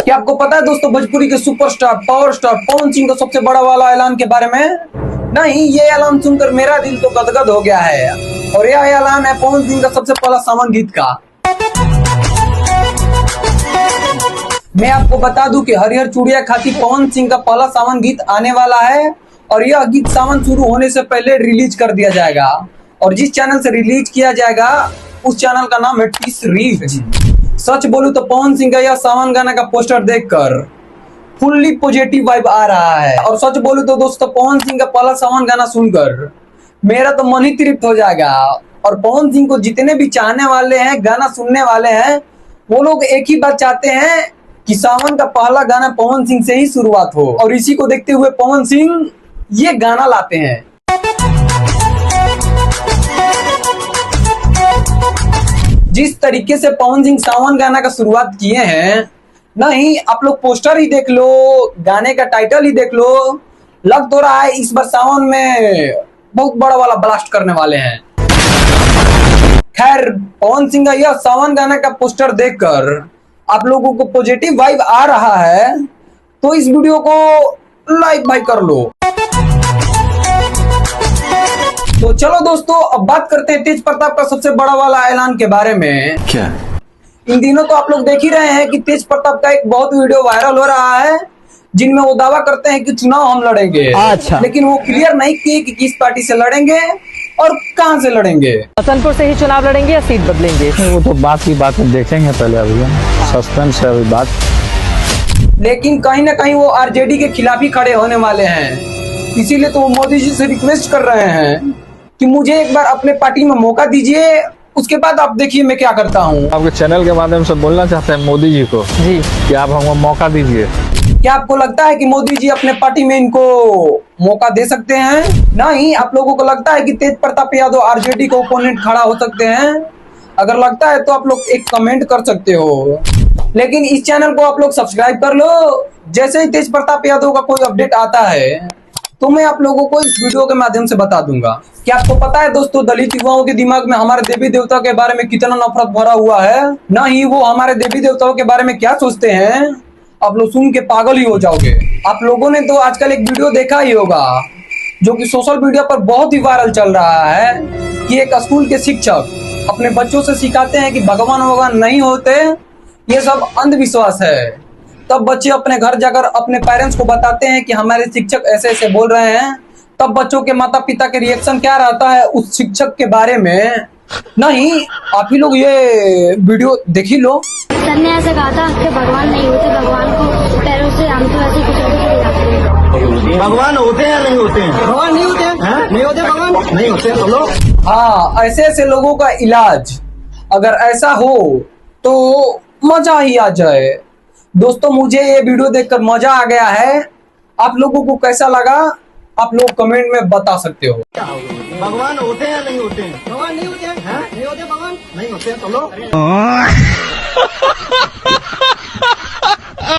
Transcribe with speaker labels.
Speaker 1: क्या आपको पता है दोस्तों भोजपुरी के superstar power star Pawan Singh का सबसे बड़ा वाला ऐलान के बारे में? नहीं, ये ऐलान सुनकर मेरा दिल तो गदगद हो गया है। और यह ऐलान है पवन सिंह का सबसे पहला सावन गीत का। मैं आपको बता दूं कि हरिहर चूड़िया खाती पवन सिंह का पहला सावन गीत आने वाला है और यह गीत सावन शुरू होने से पहले रिलीज कर दिया जाएगा। और जिस चैनल से रिलीज किया जाएगा उस चैनल का नाम है टीस रीच। सच बोलूं तो पवन सिंह का यह सावन गाना का पोस्टर देखकर फुल्ली पॉजिटिव वाइब आ रहा है। और सच बोलूं तो दोस्तों पवन सिंह का पहला सावन गाना सुनकर मेरा तो मन ही तृप्त हो जाएगा। और पवन सिंह को जितने भी चाहने वाले हैं, गाना सुनने वाले हैं, वो लोग एक ही बात चाहते हैं कि सावन का पहला गाना पवन सिंह से ही शुरुआत हो। और इसी को देखते हुए पवन सिंह ये गाना लाते हैं। जिस तरीके से पवन सिंह सावन गाना का शुरुआत किए हैं, नहीं आप लोग पोस्टर ही देख लो, गाने का टाइटल ही देख लो, लग तो रहा है इस बार सावन में बहुत बड़ा वाला ब्लास्ट करने वाले हैं। खैर पवन सिंह का यह सावन गाना का पोस्टर देखकर आप लोगों को पॉजिटिव वाइब आ रहा है तो इस वीडियो को लाइक भाई कर लो। तो चलो दोस्तों अब बात करते हैं तेज प्रताप का सबसे बड़ा वाला ऐलान के बारे में।
Speaker 2: क्या
Speaker 1: इन दिनों तो आप लोग देख ही रहे हैं कि तेज प्रताप का एक बहुत वीडियो वायरल हो रहा है जिनमें वो दावा करते हैं कि चुनाव हम लड़ेंगे।
Speaker 3: अच्छा।
Speaker 1: लेकिन वो क्लियर नहीं किए कि किस पार्टी से लड़ेंगे और कहां से लड़ेंगे।
Speaker 3: हसनपुर से ही चुनाव लड़ेंगे या सीट बदलेंगे?
Speaker 4: वो तो बात की बात है, देखेंगे पहले, अभी सस्पेंस है अभी बात।
Speaker 1: लेकिन कहीं ना कहीं वो आरजेडी के खिलाफ ही खड़े होने वाले हैं। इसीलिए तो वो मोदी जी से रिक्वेस्ट कर रहे हैं कि मुझे एक बार अपने पार्टी में मौका दीजिए, उसके बाद आप देखिए मैं क्या करता हूँ।
Speaker 4: आपके चैनल के माध्यम से बोलना चाहते हैं मोदी जी को
Speaker 3: जी
Speaker 4: कि आप हमको मौका दीजिए।
Speaker 1: क्या आपको लगता है कि मोदी जी अपने पार्टी में इनको मौका दे सकते हैं? नहीं, आप लोगों को लगता है कि तेज प्रताप यादव आरजेडी का ओपोनेंट खड़ा हो सकते हैं? अगर लगता है तो आप लोग एक कमेंट कर सकते हो। लेकिन इस चैनल को आप लोग सब्सक्राइब कर लो। जैसे ही तेज प्रताप यादव का कोई अपडेट आता है तो मैं आप लोगों को इस वीडियो के माध्यम से बता दूंगा। क्या आपको पता है दोस्तों दलित युवाओं के दिमाग में हमारे देवी देवता के बारे में कितना नफरत भरा हुआ है? ना ही वो हमारे देवी देवताओं के बारे में क्या सोचते हैं, आप लोग सुन के पागल ही हो जाओगे। आप लोगों ने तो आजकल एक वीडियो देखा ही होगा जो कि सोशल मीडिया पर बहुत ही वायरल चल रहा है कि एक स्कूल के शिक्षक अपने बच्चों से सिखाते हैं कि भगवान नहीं होते, ये सब अंधविश्वास है। तब बच्चे अपने घर जाकर अपने पेरेंट्स को बताते हैं कि हमारे शिक्षक ऐसे ऐसे बोल रहे हैं। तब बच्चों के माता पिता के रिएक्शन क्या रहता है उस शिक्षक के बारे में? नहीं, आप ही लोग ये वीडियो देख ही लो।
Speaker 5: सर ने ऐसे कहा था कि भगवान नहीं होते, भगवान को पैरों से हम तो ऐसे कुछ
Speaker 2: भगवान होते हैं नहीं होते हैं?
Speaker 1: भगवान नहीं होते हैं? नहीं होते भगवान
Speaker 2: नहीं होते हम लोग।
Speaker 1: हाँ, ऐसे ऐसे लोगों का इलाज अगर ऐसा हो तो मजा ही आ जाए। दोस्तों मुझे ये वीडियो देखकर मजा आ गया है। आप लोगों को कैसा लगा आप लोग कमेंट में बता सकते हो।
Speaker 2: भगवान होते हैं नहीं होते हैं?
Speaker 1: भगवान नहीं होते हैं? नहीं होते भगवान
Speaker 2: नहीं होते हैं हम लोग।